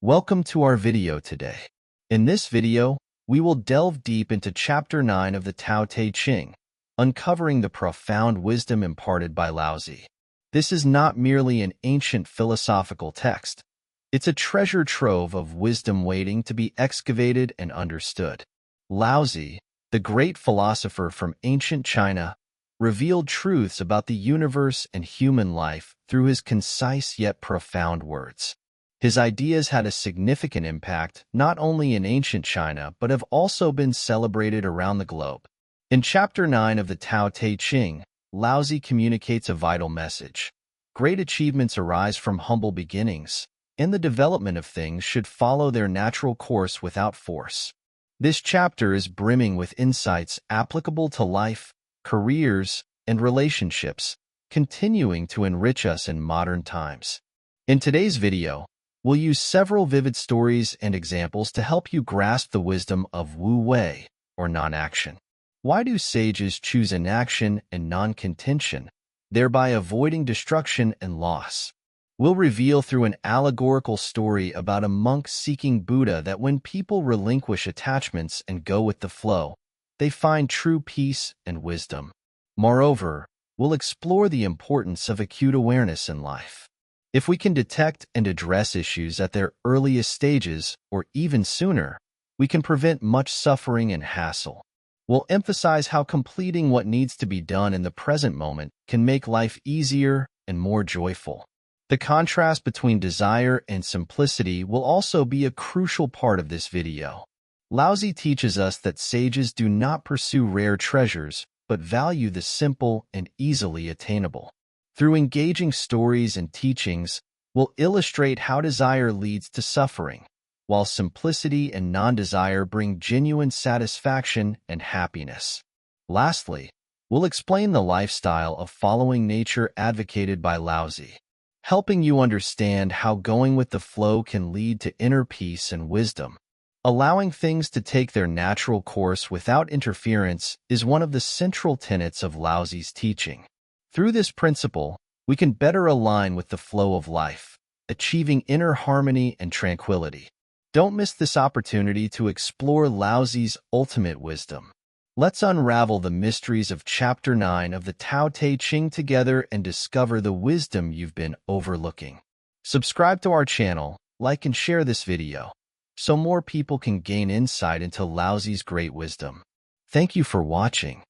Welcome to our video today. In this video, we will delve deep into Chapter 9 of the Tao Te Ching, uncovering the profound wisdom imparted by Lao Tzu. This is not merely an ancient philosophical text. It's a treasure trove of wisdom waiting to be excavated and understood. Lao Tzu, the great philosopher from ancient China, revealed truths about the universe and human life through his concise yet profound words. His ideas had a significant impact not only in ancient China but have also been celebrated around the globe. In Chapter 9 of the Tao Te Ching, Lao Tzu communicates a vital message. Great achievements arise from humble beginnings, and the development of things should follow their natural course without force. This chapter is brimming with insights applicable to life, careers, and relationships, continuing to enrich us in modern times. In today's video, we'll use several vivid stories and examples to help you grasp the wisdom of Wu Wei, or non-action. Why do sages choose inaction and non-contention, thereby avoiding destruction and loss? We'll reveal through an allegorical story about a monk seeking Buddha that when people relinquish attachments and go with the flow, they find true peace and wisdom. Moreover, we'll explore the importance of acute awareness in life. If we can detect and address issues at their earliest stages, or even sooner, we can prevent much suffering and hassle. We'll emphasize how completing what needs to be done in the present moment can make life easier and more joyful. The contrast between desire and simplicity will also be a crucial part of this video. Lao Tzu teaches us that sages do not pursue rare treasures, but value the simple and easily attainable. Through engaging stories and teachings, we'll illustrate how desire leads to suffering, while simplicity and non-desire bring genuine satisfaction and happiness. Lastly, we'll explain the lifestyle of following nature advocated by Lao Tzu, helping you understand how going with the flow can lead to inner peace and wisdom. Allowing things to take their natural course without interference is one of the central tenets of Lao Tzu's teaching. Through this principle, we can better align with the flow of life, achieving inner harmony and tranquility. Don't miss this opportunity to explore Lao Tzu's ultimate wisdom. Let's unravel the mysteries of Chapter 9 of the Tao Te Ching together and discover the wisdom you've been overlooking. Subscribe to our channel, like and share this video, so more people can gain insight into Lao Tzu's great wisdom. Thank you for watching.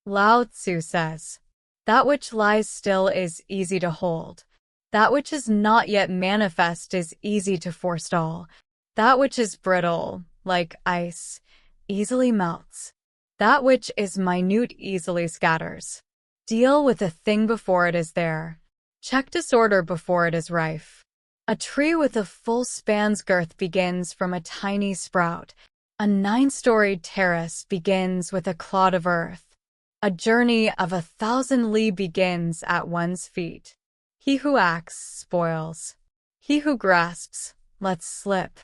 Lao Tzu says, "That which lies still is easy to hold. That which is not yet manifest is easy to forestall. That which is brittle, like ice, easily melts. That which is minute easily scatters. Deal with a thing before it is there. Check disorder before it is rife. A tree with a full span's girth begins from a tiny sprout. A 9-storied terrace begins with a clod of earth. A journey of 1,000 li begins at one's feet. He who acts spoils. He who grasps lets slip.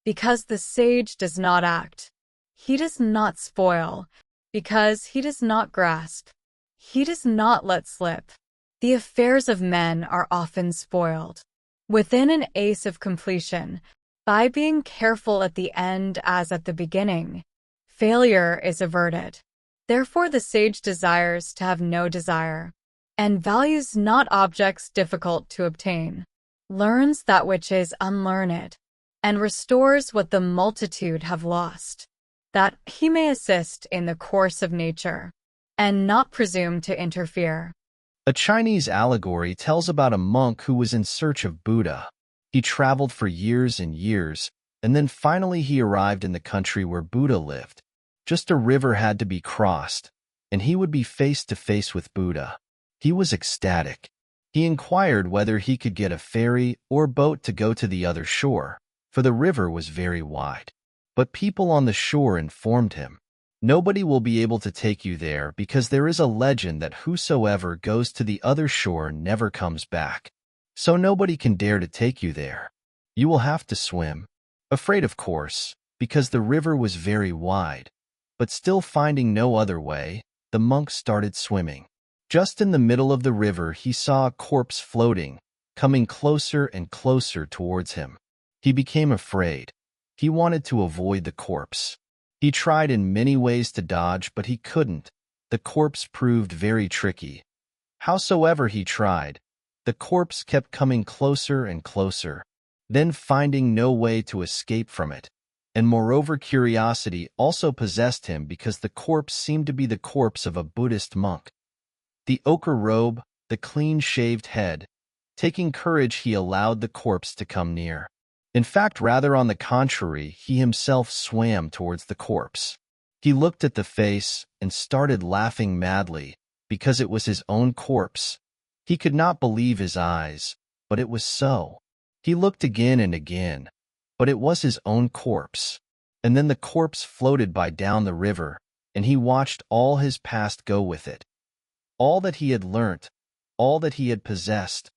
Because the sage does not act, he does not spoil. Because he does not grasp, he does not let slip. The affairs of men are often spoiled within an ace of completion, by being careful at the end as at the beginning. Failure is averted. Therefore the sage desires to have no desire, and values not objects difficult to obtain, learns that which is unlearned, and restores what the multitude have lost, that he may assist in the course of nature, and not presume to interfere." A Chinese allegory tells about a monk who was in search of Buddha. He traveled for years and years, and then finally he arrived in the country where Buddha lived. Just a river had to be crossed, and he would be face to face with Buddha. He was ecstatic. He inquired whether he could get a ferry or boat to go to the other shore, for the river was very wide. But people on the shore informed him, "Nobody will be able to take you there because there is a legend that whosoever goes to the other shore never comes back. So nobody can dare to take you there. You will have to swim." Afraid, of course, because the river was very wide. But still finding no other way, the monk started swimming. Just in the middle of the river he saw a corpse floating, coming closer and closer towards him. He became afraid. He wanted to avoid the corpse. He tried in many ways to dodge, but he couldn't. The corpse proved very tricky. Howsoever he tried, the corpse kept coming closer and closer, then finding no way to escape from it. And moreover, curiosity also possessed him because the corpse seemed to be the corpse of a Buddhist monk. The ochre robe, the clean-shaved head. Taking courage, he allowed the corpse to come near. In fact, rather on the contrary, he himself swam towards the corpse. He looked at the face and started laughing madly because it was his own corpse. He could not believe his eyes, but it was so. He looked again and again, but it was his own corpse. And then the corpse floated by down the river, and he watched all his past go with it. All that he had learnt, all that he had possessed,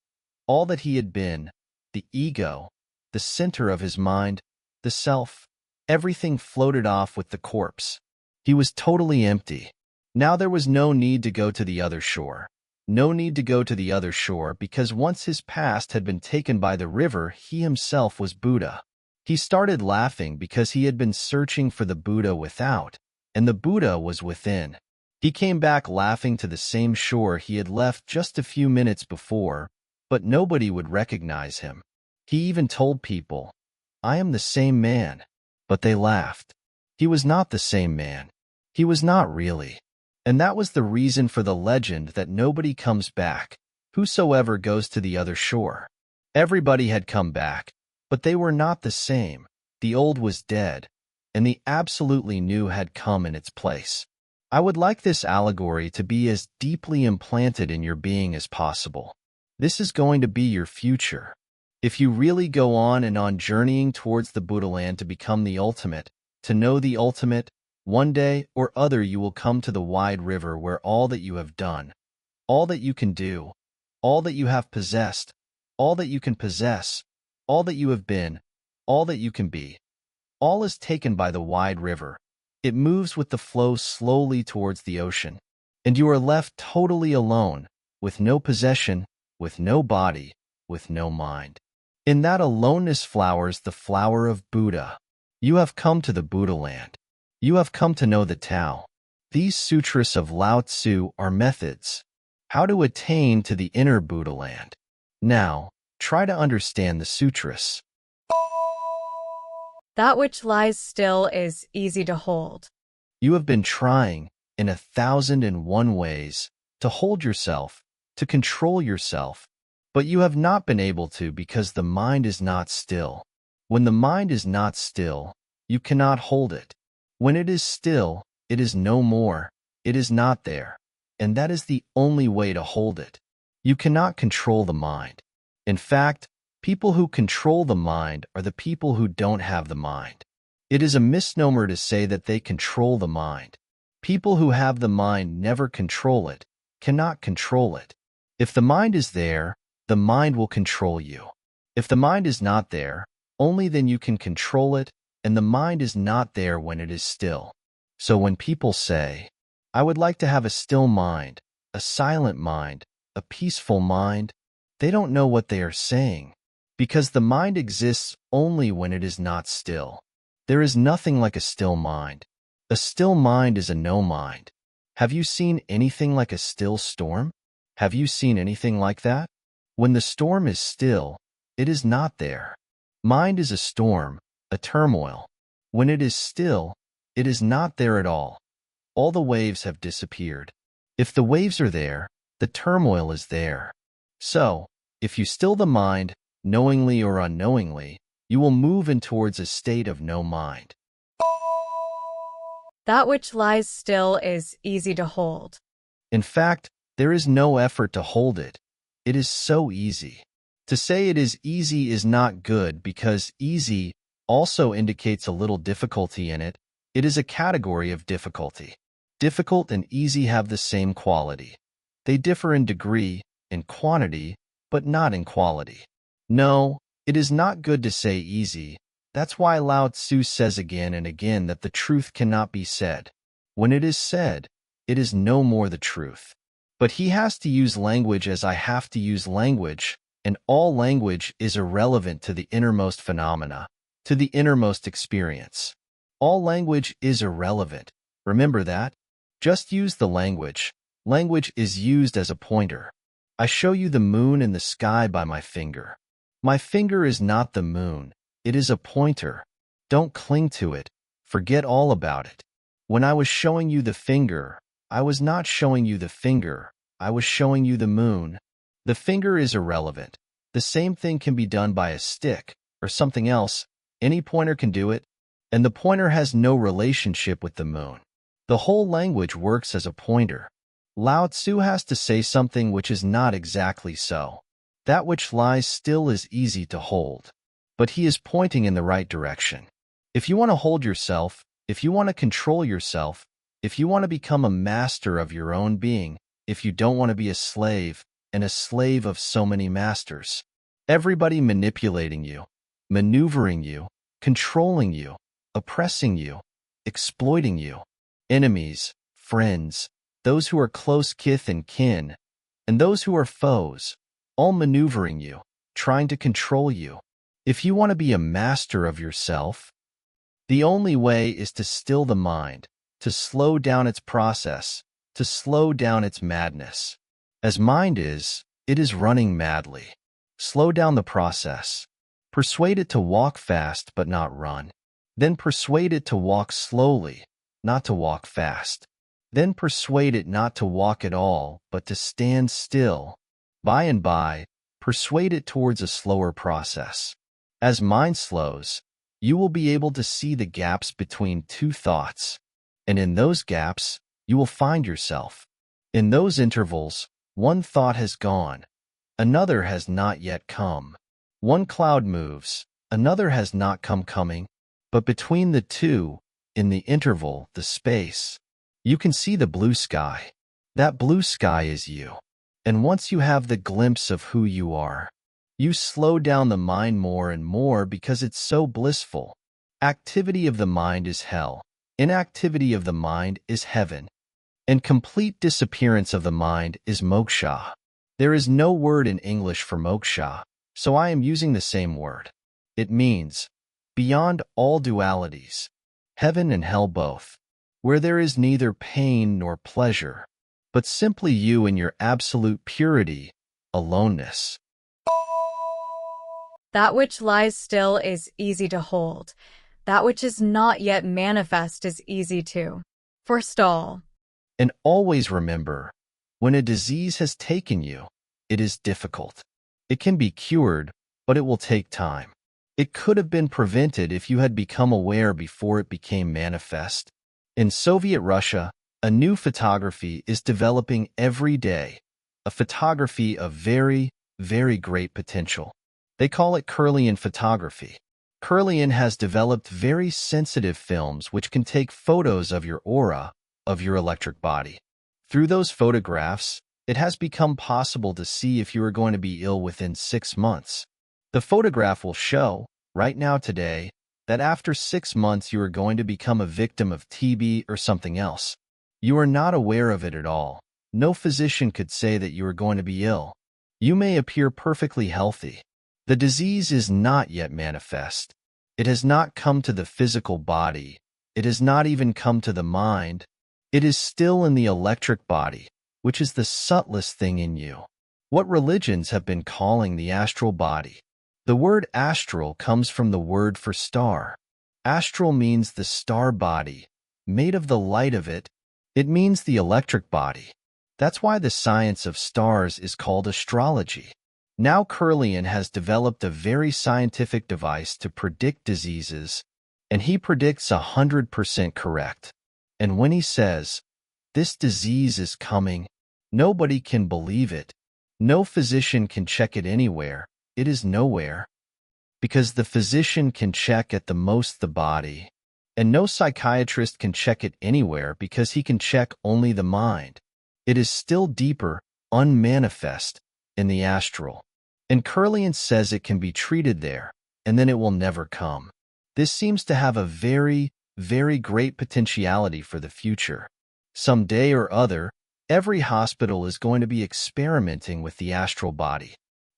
all that he had been, the ego, the center of his mind, the self, everything floated off with the corpse. He was totally empty. Now there was no need to go to the other shore. No need to go to the other shore because once his past had been taken by the river, he himself was Buddha. He started laughing because he had been searching for the Buddha without, and the Buddha was within. He came back laughing to the same shore he had left just a few minutes before, but nobody would recognize him. He even told people, "I am the same man." But they laughed. He was not the same man. He was not really. And that was the reason for the legend that nobody comes back, whosoever goes to the other shore. Everybody had come back, but they were not the same. The old was dead, and the absolutely new had come in its place. I would like this allegory to be as deeply implanted in your being as possible. This is going to be your future. If you really go on and on journeying towards the Buddha land to become the ultimate, to know the ultimate, one day or other you will come to the wide river where all that you have done, all that you can do, all that you have possessed, all that you can possess, all that you have been, all that you can be, all is taken by the wide river. It moves with the flow slowly towards the ocean, and you are left totally alone, with no possession, with no body, with no mind. In that aloneness flowers the flower of Buddha. You have come to the Buddha land. You have come to know the Tao. These sutras of Lao Tzu are methods. How to attain to the inner Buddha land. Now, try to understand the sutras. That which lies still is easy to hold. You have been trying, in 1,001 ways, to hold yourself, to control yourself, but you have not been able to because the mind is not still. When the mind is not still, you cannot hold it. When it is still, it is no more, it is not there, and that is the only way to hold it. You cannot control the mind. In fact, people who control the mind are the people who don't have the mind. It is a misnomer to say that they control the mind. People who have the mind never control it, cannot control it. If the mind is there, the mind will control you. If the mind is not there, only then you can control it, and the mind is not there when it is still. So when people say, "I would like to have a still mind, a silent mind, a peaceful mind," they don't know what they are saying, because the mind exists only when it is not still. There is nothing like a still mind. A still mind is a no mind. Have you seen anything like a still storm? Have you seen anything like that? When the storm is still, it is not there. Mind is a storm, a turmoil. When it is still, it is not there at all. All the waves have disappeared. If the waves are there, the turmoil is there. So, if you still the mind, knowingly or unknowingly, you will move in towards a state of no mind. That which lies still is easy to hold. In fact, there is no effort to hold it. It is so easy. To say it is easy is not good because easy also indicates a little difficulty in it. It is a category of difficulty. Difficult and easy have the same quality. They differ in degree, in quantity, but not in quality. No, it is not good to say easy. That's why Lao Tzu says again and again that the truth cannot be said. When it is said, it is no more the truth. But he has to use language as I have to use language, and all language is irrelevant to the innermost phenomena, to the innermost experience. All language is irrelevant. Remember that? Just use the language. Language is used as a pointer. I show you the moon in the sky by my finger. My finger is not the moon. It is a pointer. Don't cling to it. Forget all about it. When I was showing you the finger, I was not showing you the finger. I was showing you the moon. The finger is irrelevant. The same thing can be done by a stick or something else. Any pointer can do it, and the pointer has no relationship with the moon. The whole language works as a pointer. Lao Tzu has to say something which is not exactly so. That which lies still is easy to hold, but he is pointing in the right direction. If you want to hold yourself, if you want to control yourself, if you want to become a master of your own being, if you don't want to be a slave, and a slave of so many masters, everybody manipulating you, maneuvering you, controlling you, oppressing you, exploiting you, enemies, friends, those who are close kith and kin, and those who are foes, all maneuvering you, trying to control you. If you want to be a master of yourself, the only way is to still the mind, to slow down its process, to slow down its madness. As mind is, it is running madly. Slow down the process. Persuade it to walk fast but not run. Then persuade it to walk slowly, not to walk fast. Then persuade it not to walk at all, but to stand still. By and by, persuade it towards a slower process. As mind slows, you will be able to see the gaps between two thoughts, and in those gaps, you will find yourself. In those intervals, one thought has gone, another has not yet come. One cloud moves, another has not come coming, but between the two, in the interval, the space, you can see the blue sky. That blue sky is you. And once you have the glimpse of who you are, you slow down the mind more and more because it's so blissful. Activity of the mind is hell. Inactivity of the mind is heaven. And complete disappearance of the mind is moksha. There is no word in English for moksha, so I am using the same word. It means beyond all dualities, heaven and hell both, where there is neither pain nor pleasure, but simply you in your absolute purity, aloneness. That which lies still is easy to hold. That which is not yet manifest is easy to forestall. And always remember, when a disease has taken you, it is difficult. It can be cured, but it will take time. It could have been prevented if you had become aware before it became manifest. In Soviet Russia, a new photography is developing every day, a photography of very, very great potential. They call it Kirlian photography. Kirlian has developed very sensitive films which can take photos of your aura, of your electric body. Through those photographs, it has become possible to see if you are going to be ill within 6 months. The photograph will show, right now today, that after 6 months you are going to become a victim of TB or something else. You are not aware of it at all. No physician could say that you are going to be ill. You may appear perfectly healthy. The disease is not yet manifest. It has not come to the physical body. It has not even come to the mind. It is still in the electric body, which is the subtlest thing in you. What religions have been calling the astral body. The word astral comes from the word for star. Astral means the star body, made of the light of it. It means the electric body. That's why the science of stars is called astrology. Now Kirlian has developed a very scientific device to predict diseases, and he predicts 100% correct. And when he says, this disease is coming, nobody can believe it. No physician can check it anywhere. It is nowhere. Because the physician can check at the most the body, and no psychiatrist can check it anywhere because he can check only the mind. It is still deeper, unmanifest, in the astral. And Kirlian says it can be treated there, and then it will never come. This seems to have a very, very great potentiality for the future. Some day or other, every hospital is going to be experimenting with the astral body.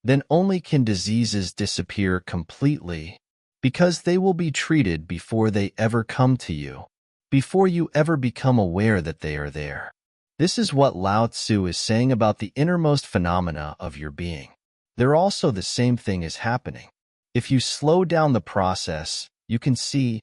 then only can diseases disappear completely, because they will be treated before they ever come to you, before you ever become aware that they are there. This is what Lao Tzu is saying about the innermost phenomena of your being. They're also the same thing is happening. If you slow down the process, you can see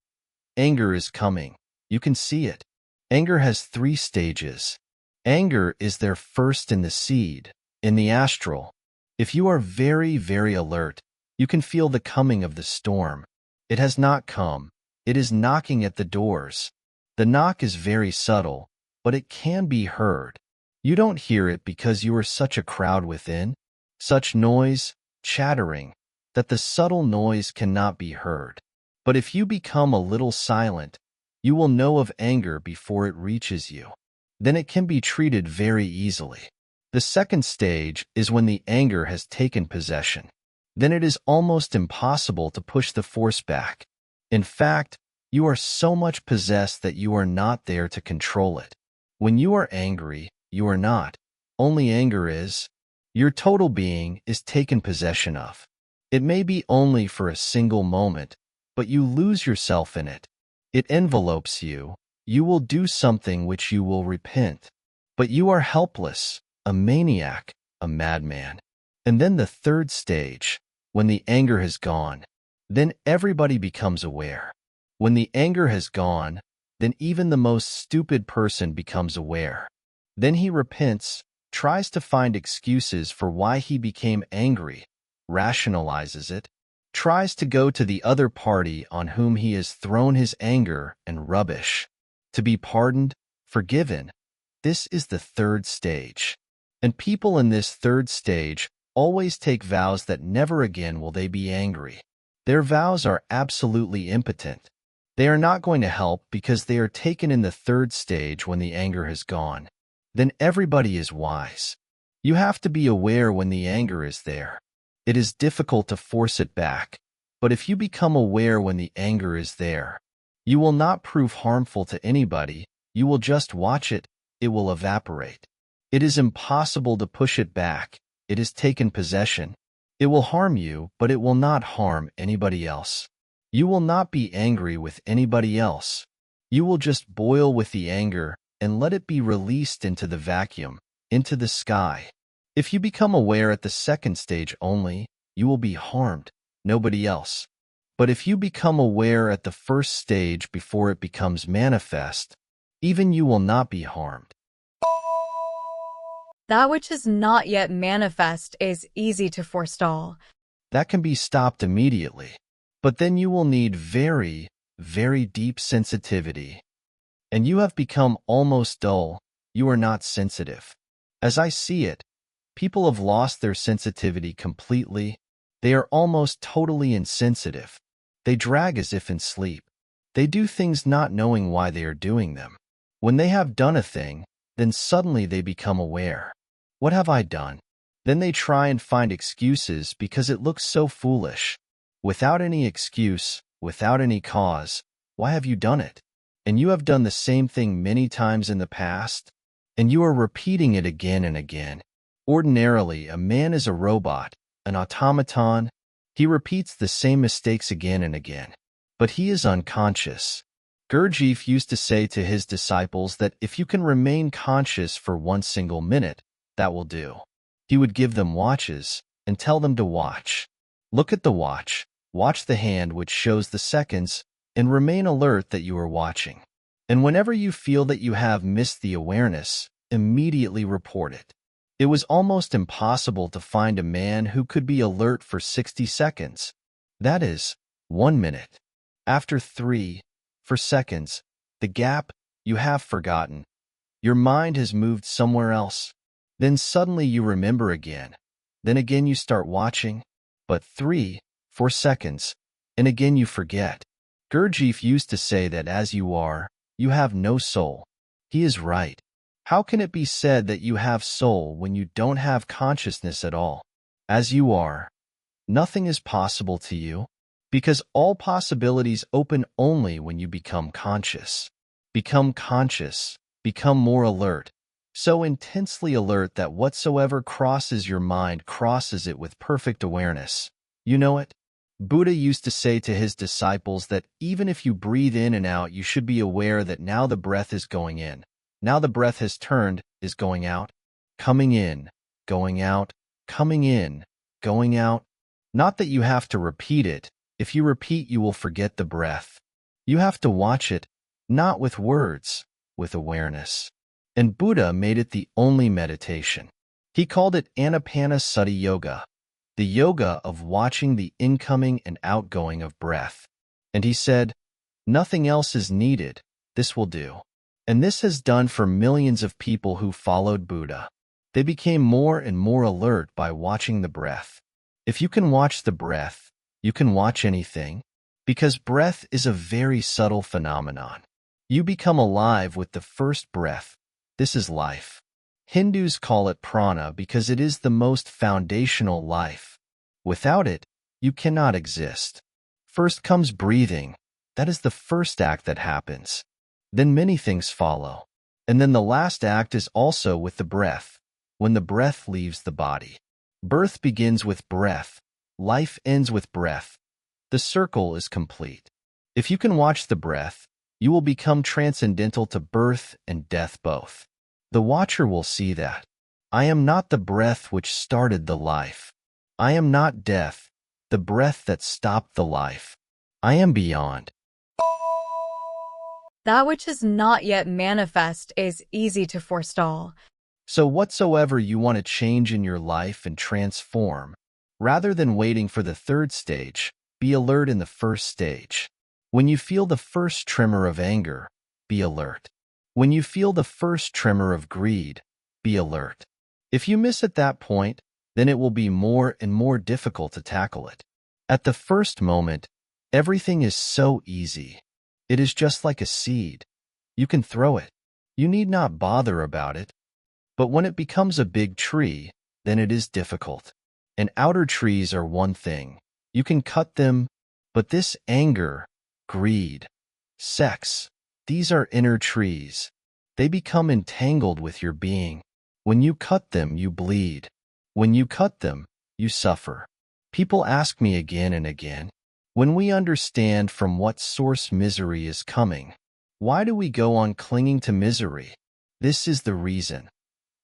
anger is coming. You can see it. Anger has 3 stages. Anger is there first in the seed, in the astral. If you are very, very alert, you can feel the coming of the storm. It has not come. It is knocking at the doors. The knock is very subtle, but it can be heard. You don't hear it because you are such a crowd within, such noise, chattering, that the subtle noise cannot be heard. But if you become a little silent, you will know of anger before it reaches you. Then it can be treated very easily. The second stage is when the anger has taken possession. Then it is almost impossible to push the force back. In fact, you are so much possessed that you are not there to control it. When you are angry, you are not. Only anger is. Your total being is taken possession of. It may be only for a single moment, but you lose yourself in it. It envelopes you. You will do something which you will repent. But you are helpless, a maniac, a madman. And then the third stage, when the anger has gone, then everybody becomes aware. When the anger has gone, then even the most stupid person becomes aware. Then he repents, tries to find excuses for why he became angry, rationalizes it, tries to go to the other party on whom he has thrown his anger and rubbish. To be pardoned, forgiven, this is the third stage. And people in this third stage always take vows that never again will they be angry. Their vows are absolutely impotent. They are not going to help because they are taken in the third stage when the anger has gone. Then everybody is wise. You have to be aware when the anger is there. It is difficult to force it back, but if you become aware when the anger is there, you will not prove harmful to anybody. You will just watch it. It will evaporate. It is impossible to push it back. It has taken possession. It will harm you, but it will not harm anybody else. You will not be angry with anybody else. You will just boil with the anger and let it be released into the vacuum, into the sky. If you become aware at the second stage only, you will be harmed, nobody else. But if you become aware at the first stage before it becomes manifest, even you will not be harmed. That which is not yet manifest is easy to forestall. That can be stopped immediately. But then you will need very, very deep sensitivity. And you have become almost dull. You are not sensitive. As I see it, people have lost their sensitivity completely. They are almost totally insensitive. They drag as if in sleep. They do things not knowing why they are doing them. When they have done a thing, then suddenly they become aware. What have I done? Then they try and find excuses because it looks so foolish. Without any excuse, without any cause, why have you done it? And you have done the same thing many times in the past, and you are repeating it again and again. Ordinarily, a man is a robot, an automaton. He repeats the same mistakes again and again. But he is unconscious. Gurdjieff used to say to his disciples that if you can remain conscious for 1 single minute, that will do. He would give them watches and tell them to watch. Look at the watch. Watch the hand which shows the seconds, and remain alert that you are watching. And whenever you feel that you have missed the awareness, immediately report it. It was almost impossible to find a man who could be alert for 60 seconds. That is, 1 minute. After 3, 4 seconds, the gap, you have forgotten. Your mind has moved somewhere else. Then suddenly you remember again. Then again you start watching. But 3, 4 seconds, and again you forget. Gurdjieff used to say that as you are, you have no soul. He is right. How can it be said that you have soul when you don't have consciousness at all? As you are, nothing is possible to you, because all possibilities open only when you become conscious. Become conscious, become more alert, so intensely alert that whatsoever crosses your mind crosses it with perfect awareness. You know it? Buddha used to say to his disciples that even if you breathe in and out, you should be aware that now the breath is going in. Now the breath has turned, is going out, coming in, going out, coming in, going out. Not that you have to repeat it. If you repeat, you will forget the breath. You have to watch it, not with words, with awareness. And Buddha made it the only meditation. He called it Anapanasati Yoga, the yoga of watching the incoming and outgoing of breath. And he said, nothing else is needed, this will do. And this has done for millions of people who followed Buddha. They became more and more alert by watching the breath. If you can watch the breath, you can watch anything, because breath is a very subtle phenomenon. You become alive with the first breath. This is life. Hindus call it prana because it is the most foundational life. Without it, you cannot exist. First comes breathing. That is the first act that happens. Then many things follow. And then the last act is also with the breath, when the breath leaves the body. Birth begins with breath. Life ends with breath. The circle is complete. If you can watch the breath, you will become transcendental to birth and death both. The watcher will see that. I am not the breath which started the life. I am not death, the breath that stopped the life. I am beyond. That which is not yet manifest is easy to forestall. So whatsoever you want to change in your life and transform, rather than waiting for the third stage, be alert in the first stage. When you feel the first tremor of anger, be alert. When you feel the first tremor of greed, be alert. If you miss at that point, then it will be more and more difficult to tackle it. At the first moment, everything is so easy. It is just like a seed. You can throw it. You need not bother about it. But when it becomes a big tree, then it is difficult. And outer trees are one thing. You can cut them, but this anger, greed, sex, these are inner trees. They become entangled with your being. When you cut them, you bleed. When you cut them, you suffer. People ask me again and again, when we understand from what source misery is coming, why do we go on clinging to misery? This is the reason.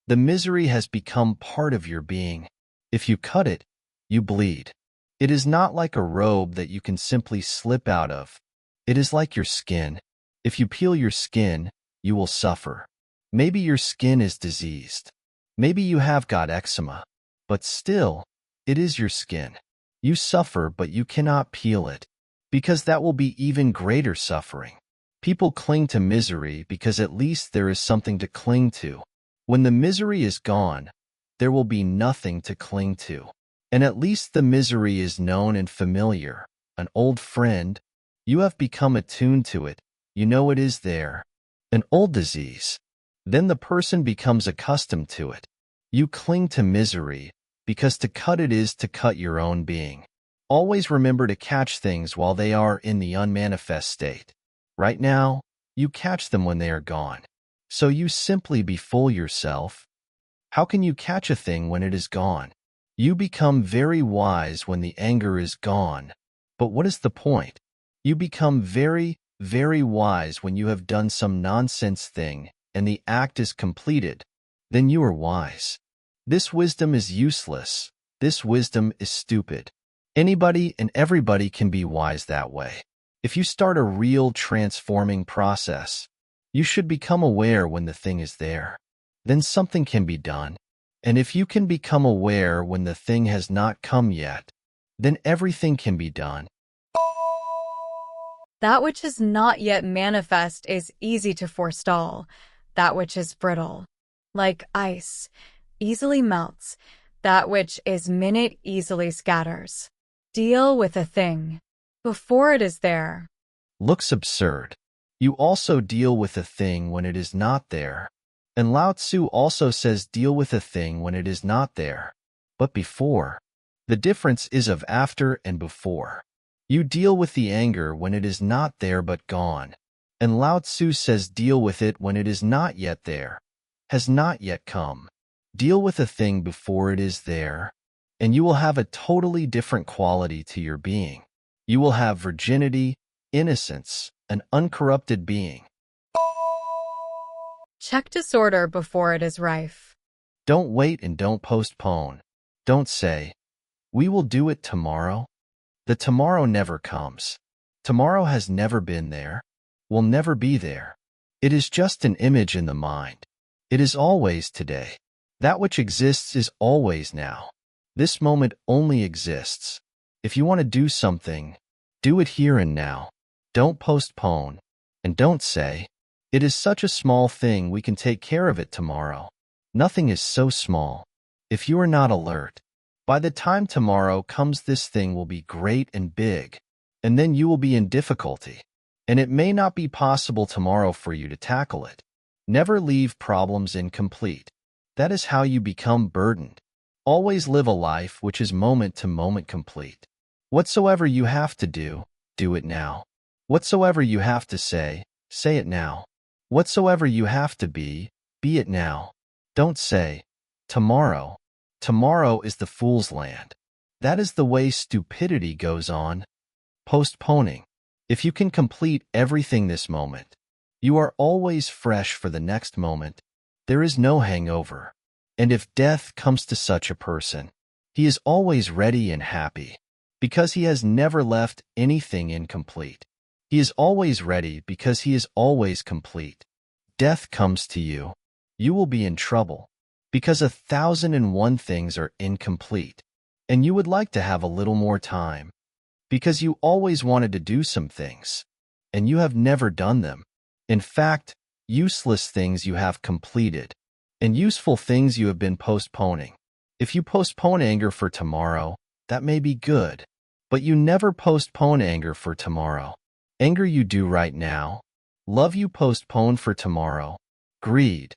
The misery has become part of your being. If you cut it, you bleed. It is not like a robe that you can simply slip out of. It is like your skin. If you peel your skin, you will suffer. Maybe your skin is diseased. Maybe you have got eczema. But still, it is your skin. You suffer, but you cannot peel it, because that will be even greater suffering. People cling to misery because at least there is something to cling to. When the misery is gone, there will be nothing to cling to. And at least the misery is known and familiar, an old friend. You have become attuned to it. You know it is there. An old disease. Then the person becomes accustomed to it. You cling to misery, because to cut it is to cut your own being. Always remember to catch things while they are in the unmanifest state. Right now, you catch them when they are gone. So you simply befool yourself. How can you catch a thing when it is gone? You become very wise when the anger is gone. But what is the point? You become very, very wise when you have done some nonsense thing and the act is completed. Then you are wise. This wisdom is useless. This wisdom is stupid. Anybody and everybody can be wise that way. If you start a real transforming process, you should become aware when the thing is there. Then something can be done. And if you can become aware when the thing has not come yet, then everything can be done. That which is not yet manifest is easy to forestall. That which is brittle, like ice, easily melts. That which is minute easily scatters. Deal with a thing before it is there. Looks absurd. You also deal with a thing when it is not there. And Lao Tzu also says deal with a thing when it is not there, but before. The difference is of after and before. You deal with the anger when it is not there but gone. And Lao Tzu says deal with it when it is not yet there, has not yet come. Deal with a thing before it is there, and you will have a totally different quality to your being. You will have virginity, innocence, an uncorrupted being. Check disorder before it is rife. Don't wait and don't postpone. Don't say, "We will do it tomorrow." The tomorrow never comes. Tomorrow has never been there, will never be there. It is just an image in the mind. It is always today. That which exists is always now. This moment only exists. If you want to do something, do it here and now. Don't postpone, and don't say, "It is such a small thing, we can take care of it tomorrow." Nothing is so small. If you are not alert, by the time tomorrow comes, this thing will be great and big, and then you will be in difficulty, and it may not be possible tomorrow for you to tackle it. Never leave problems incomplete. That is how you become burdened. Always live a life which is moment to moment complete. Whatsoever you have to do it now. Whatsoever you have to say it now. Whatsoever you have to be it now. Don't say, "Tomorrow." Tomorrow is the fool's land. That is the way stupidity goes on. Postponing. If you can complete everything this moment, you are always fresh for the next moment. There is no hangover. And if death comes to such a person, he is always ready and happy, because he has never left anything incomplete. He is always ready because he is always complete. Death comes to you, you will be in trouble, because 1,001 things are incomplete, and you would like to have a little more time, because you always wanted to do some things, and you have never done them. In fact, useless things you have completed, and useful things you have been postponing. If you postpone anger for tomorrow, that may be good, but you never postpone anger for tomorrow. Anger you do right now. Love you postpone for tomorrow. Greed,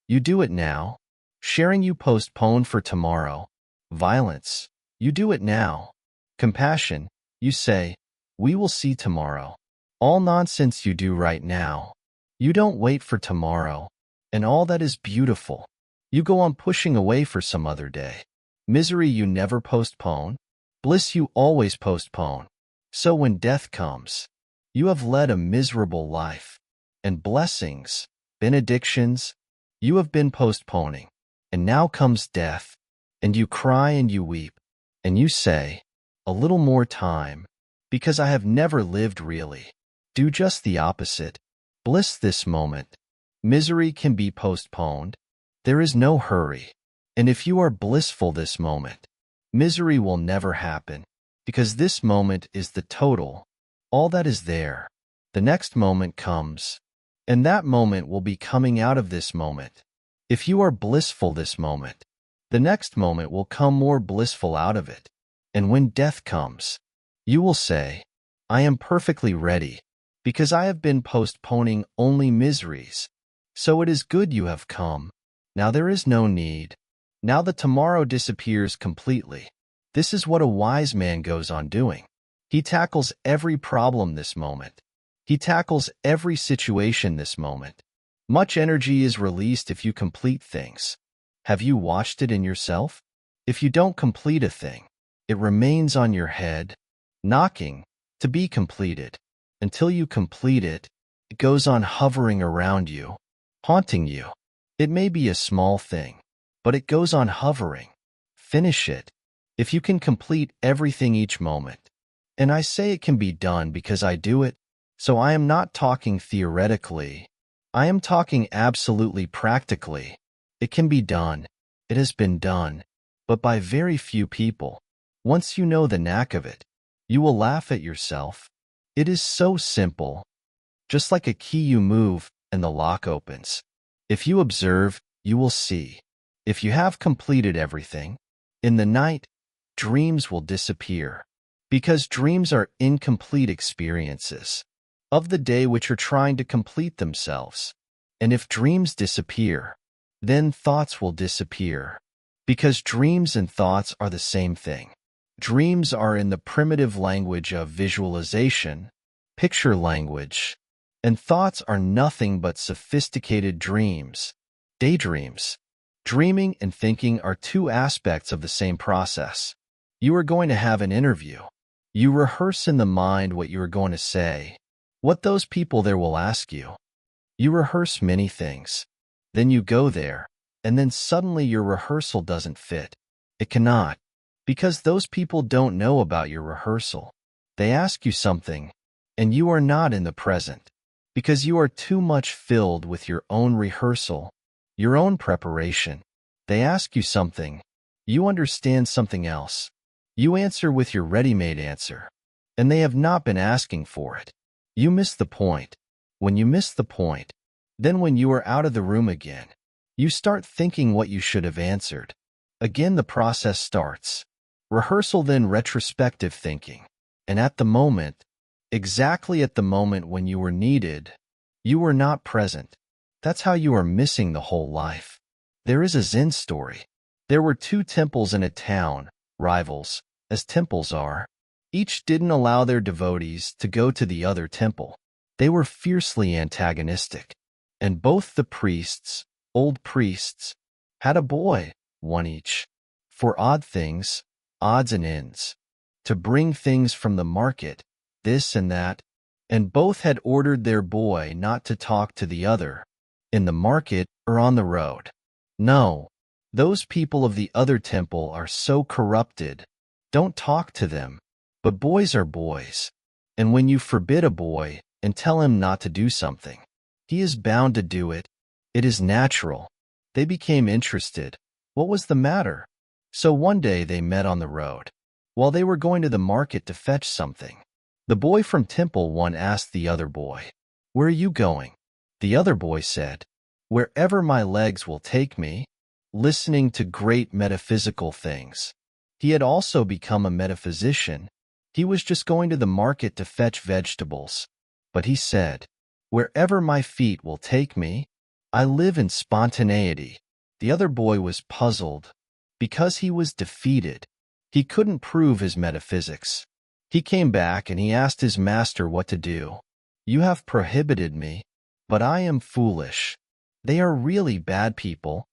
you do it now. Sharing you postpone for tomorrow. Violence, you do it now. Compassion, you say, "We will see tomorrow." All nonsense you do right now. You don't wait for tomorrow. And all that is beautiful, you go on pushing away for some other day. Misery you never postpone. Bliss you always postpone. So when death comes, you have led a miserable life. And blessings, benedictions, you have been postponing. And now comes death, and you cry and you weep, and you say, "A little more time, because I have never lived really." Do just the opposite. Bliss this moment. Misery can be postponed. There is no hurry. And if you are blissful this moment, misery will never happen, because this moment is the total, all that is there. The next moment comes, and that moment will be coming out of this moment. If you are blissful this moment, the next moment will come more blissful out of it. And when death comes, you will say, "I am perfectly ready, because I have been postponing only miseries. So it is good you have come. Now there is no need. Now the tomorrow disappears completely." This is what a wise man goes on doing. He tackles every problem this moment. He tackles every situation this moment. Much energy is released if you complete things. Have you watched it in yourself? If you don't complete a thing, it remains on your head, knocking, to be completed. Until you complete it, it goes on hovering around you, haunting you. It may be a small thing, but it goes on hovering. Finish it. If you can complete everything each moment, and I say it can be done because I do it, so I am not talking theoretically. I am talking absolutely practically. It can be done. It has been done, but by very few people. Once you know the knack of it, you will laugh at yourself. It is so simple. Just like a key you move and the lock opens. If you observe, you will see. If you have completed everything, in the night, dreams will disappear. Because dreams are incomplete experiences of the day which are trying to complete themselves. And if dreams disappear, then thoughts will disappear. Because dreams and thoughts are the same thing. Dreams are in the primitive language of visualization, picture language, and thoughts are nothing but sophisticated dreams, Daydreams. Dreaming and thinking are two aspects of the same process. You are going to have an interview. You rehearse in the mind what you are going to say, what those people there will ask you. You rehearse many things. Then you go there, and then suddenly your rehearsal doesn't fit. It cannot, because those people don't know about your rehearsal. They ask you something, and you are not in the present, because you are too much filled with your own rehearsal, your own preparation. They ask you something. You understand something else. You answer with your ready-made answer, and they have not been asking for it. You miss the point. When you miss the point, then when you are out of the room again, you start thinking what you should have answered. Again the process starts. Rehearsal, then retrospective thinking. And at the moment, exactly at the moment when you were needed, you were not present. That's how you are missing the whole life. There is a Zen story. There were two temples in a town, rivals, as temples are. Each didn't allow their devotees to go to the other temple. They were fiercely antagonistic. And both the priests, old priests, had a boy, one each, for odd things, odds and ends, to bring things from the market, this and that, and both had ordered their boy not to talk to the other, in the market or on the road. No, those people of the other temple are so corrupted. Don't talk to them. But boys are boys. And when you forbid a boy and tell him not to do something, he is bound to do it. It is natural. They became interested. What was the matter? So one day they met on the road, while they were going to the market to fetch something. The boy from Temple 1 asked the other boy, "Where are you going?" The other boy said, "Wherever my legs will take me," listening to great metaphysical things. He had also become a metaphysician. He was just going to the market to fetch vegetables. But he said, "Wherever my feet will take me, I live in spontaneity." The other boy was puzzled, because he was defeated. He couldn't prove his metaphysics. He came back and he asked his master what to do. "You have prohibited me, but I am foolish. They are really bad people."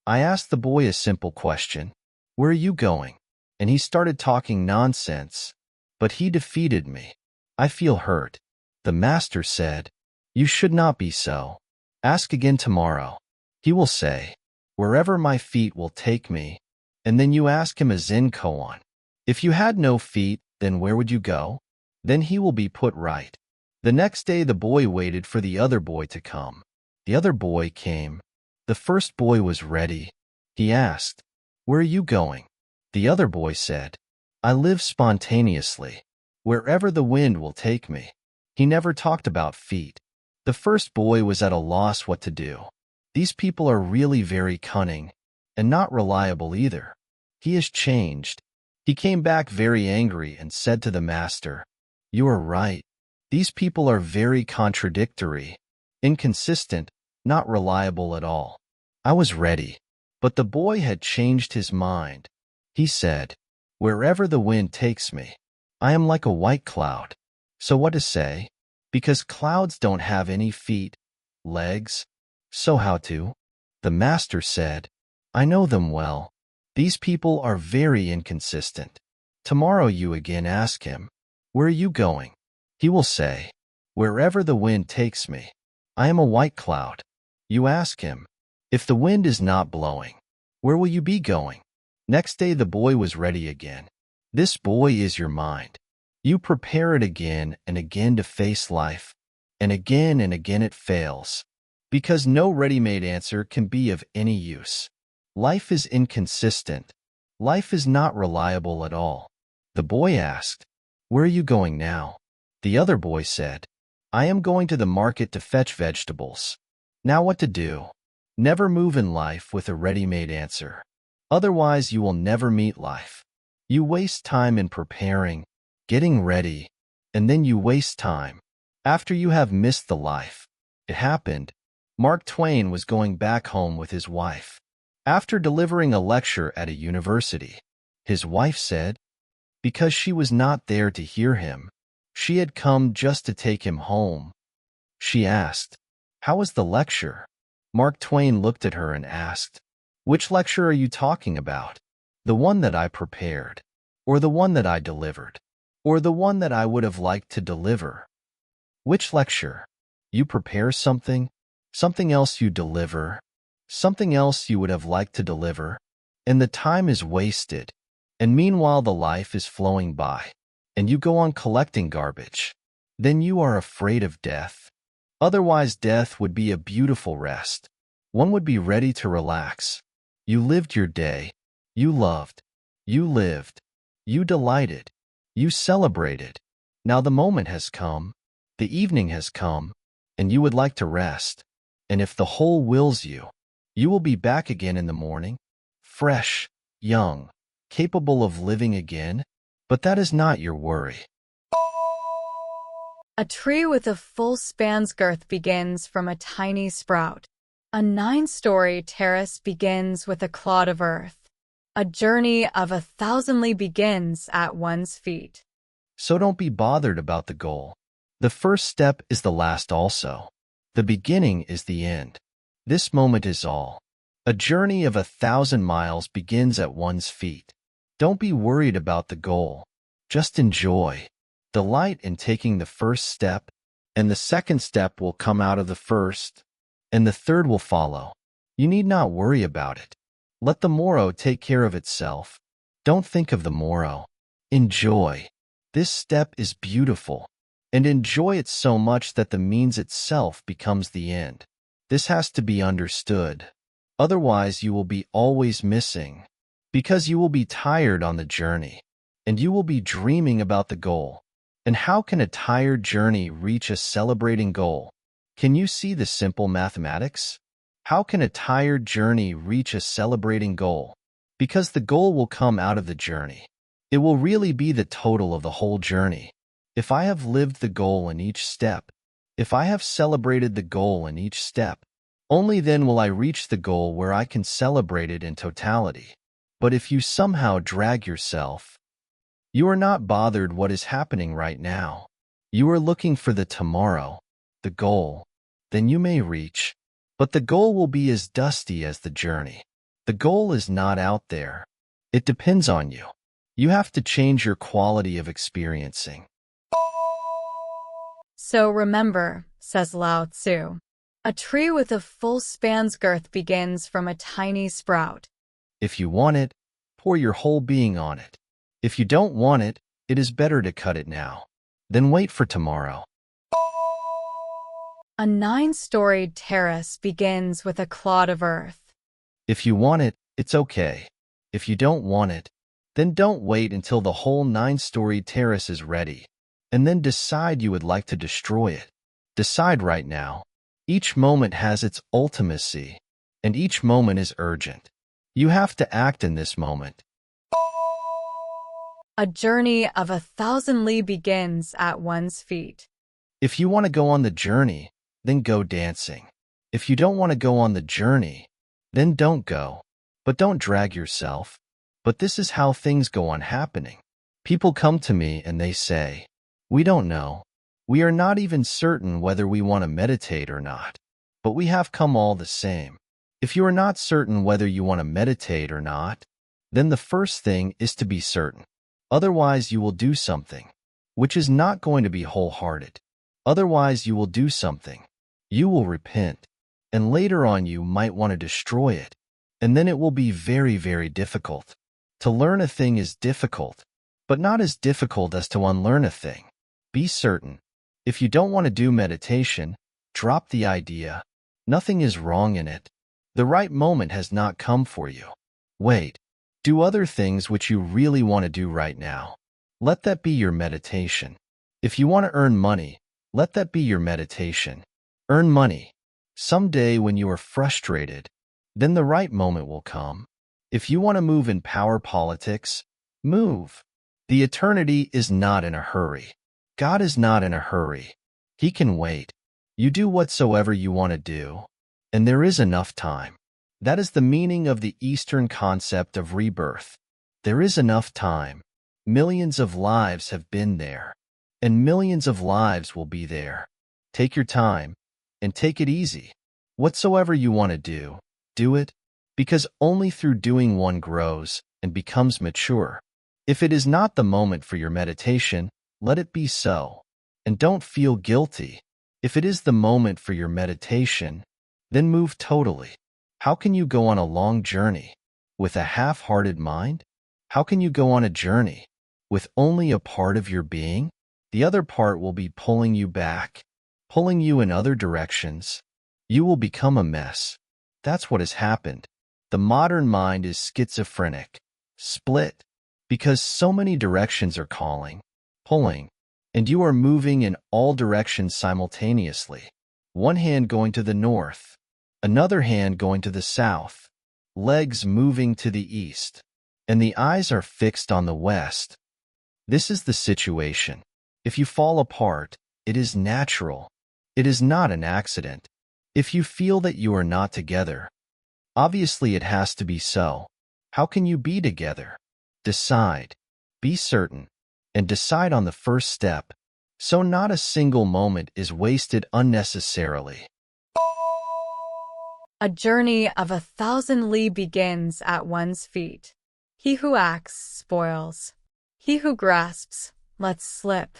I asked the boy a simple question, "Where are you going?" And he started talking nonsense. But he defeated me. I feel hurt. The master said, "You should not be so. Ask again tomorrow." He will say, "Wherever my feet will take me." And then you ask him a Zen koan. If you had no feet, then where would you go? Then he will be put right. The next day the boy waited for the other boy to come. The other boy came. The first boy was ready. He asked, "Where are you going?" The other boy said, "I live spontaneously. Wherever the wind will take me." He never talked about feet. The first boy was at a loss what to do. These people are really very cunning, and not reliable either. He has changed. He came back very angry and said to the master, "You are right. These people are very contradictory, inconsistent, not reliable at all." I was ready. But the boy had changed his mind. He said, "Wherever the wind takes me, I am like a white cloud." So what to say? Because clouds don't have any feet, legs. So how to? The master said, "I know them well. These people are very inconsistent. Tomorrow you again ask him, 'Where are you going?' He will say, 'Wherever the wind takes me. I am a white cloud.' You ask him, 'If the wind is not blowing, where will you be going?' Next day the boy was ready again. This boy is your mind. You prepare it again and again to face life, and again it fails, because no ready-made answer can be of any use. Life is inconsistent. Life is not reliable at all. The boy asked, "Where are you going now?" The other boy said, "I am going to the market to fetch vegetables." Now what to do? Never move in life with a ready-made answer. Otherwise you will never meet life. You waste time in preparing, getting ready, and then you waste time. After you have missed the life. It happened. Mark Twain was going back home with his wife. After delivering a lecture at a university, his wife said, because she was not there to hear him, she had come just to take him home. She asked, "How was the lecture?" Mark Twain looked at her and asked, "Which lecture are you talking about? The one that I prepared, or the one that I delivered, or the one that I would have liked to deliver?" Which lecture? You prepare something, something else you deliver, something else you would have liked to deliver, and the time is wasted, and meanwhile the life is flowing by, and you go on collecting garbage. Then you are afraid of death. Otherwise, death would be a beautiful rest. One would be ready to relax. You lived your day. You loved. You lived. You delighted. You celebrated. Now the moment has come. The evening has come, and you would like to rest. And if the whole wills you, you will be back again in the morning, fresh, young, capable of living again. But that is not your worry. A tree with a full span's girth begins from a tiny sprout. A 9-story terrace begins with a clod of earth. A journey of 1,000 li begins at one's feet. So don't be bothered about the goal. The first step is the last also. The beginning is the end. This moment is all. A journey of 1,000 miles begins at one's feet. Don't be worried about the goal. Just enjoy. Delight in taking the first step, and the second step will come out of the first, and the third will follow. You need not worry about it. Let the morrow take care of itself. Don't think of the morrow. Enjoy. This step is beautiful, and enjoy it so much that the means itself becomes the end. This has to be understood. Otherwise, you will be always missing, because you will be tired on the journey, and you will be dreaming about the goal. And how can a tired journey reach a celebrating goal? Can you see the simple mathematics? How can a tired journey reach a celebrating goal? Because the goal will come out of the journey. It will really be the total of the whole journey. If I have lived the goal in each step, if I have celebrated the goal in each step, only then will I reach the goal where I can celebrate it in totality. But if you somehow drag yourself, you are not bothered what is happening right now. You are looking for the tomorrow, the goal. Then you may reach, but the goal will be as dusty as the journey. The goal is not out there. It depends on you. You have to change your quality of experiencing. So remember, says Lao Tzu, a tree with a full span's girth begins from a tiny sprout. If you want it, pour your whole being on it. If you don't want it, it is better to cut it now. Then wait for tomorrow. A 9-storied terrace begins with a clod of earth. If you want it, it's okay. If you don't want it, then don't wait until the whole 9-story terrace is ready, and then decide you would like to destroy it. Decide right now. Each moment has its ultimacy, and each moment is urgent. You have to act in this moment. A journey of 1,000 li begins at one's feet. If you want to go on the journey, then go dancing. If you don't want to go on the journey, then don't go. But don't drag yourself. But this is how things go on happening. People come to me and they say, "We don't know. We are not even certain whether we want to meditate or not. But we have come all the same." If you are not certain whether you want to meditate or not, then the first thing is to be certain. Otherwise, you will do something, which is not going to be wholehearted. Otherwise, you will do something. You will repent, and later on you might want to destroy it, and then it will be very, very difficult. To learn a thing is difficult, but not as difficult as to unlearn a thing. Be certain. If you don't want to do meditation, drop the idea. Nothing is wrong in it. The right moment has not come for you. Wait. Do other things which you really want to do right now. Let that be your meditation. If you want to earn money, let that be your meditation. Earn money. Someday when you are frustrated, then the right moment will come. If you want to move in power politics, move. The eternity is not in a hurry. God is not in a hurry. He can wait. You do whatsoever you want to do, and there is enough time. That is the meaning of the Eastern concept of rebirth. There is enough time. Millions of lives have been there, and millions of lives will be there. Take your time, and take it easy. Whatsoever you want to do it, because only through doing one grows and becomes mature. If it is not the moment for your meditation, let it be so, and don't feel guilty. If it is the moment for your meditation, then move totally. How can you go on a long journey with a half-hearted mind? How can you go on a journey with only a part of your being? The other part will be pulling you back, pulling you in other directions. You will become a mess. That's what has happened. The modern mind is schizophrenic, split, because so many directions are calling, pulling, and you are moving in all directions simultaneously. One hand going to the north, another hand going to the south, legs moving to the east, and the eyes are fixed on the west. This is the situation. If you fall apart, it is natural. It is not an accident. If you feel that you are not together, obviously it has to be so. How can you be together? Decide. Be certain. And decide on the first step, so not a single moment is wasted unnecessarily. A journey of 1,000 li begins at one's feet. He who acts spoils. He who grasps lets slip.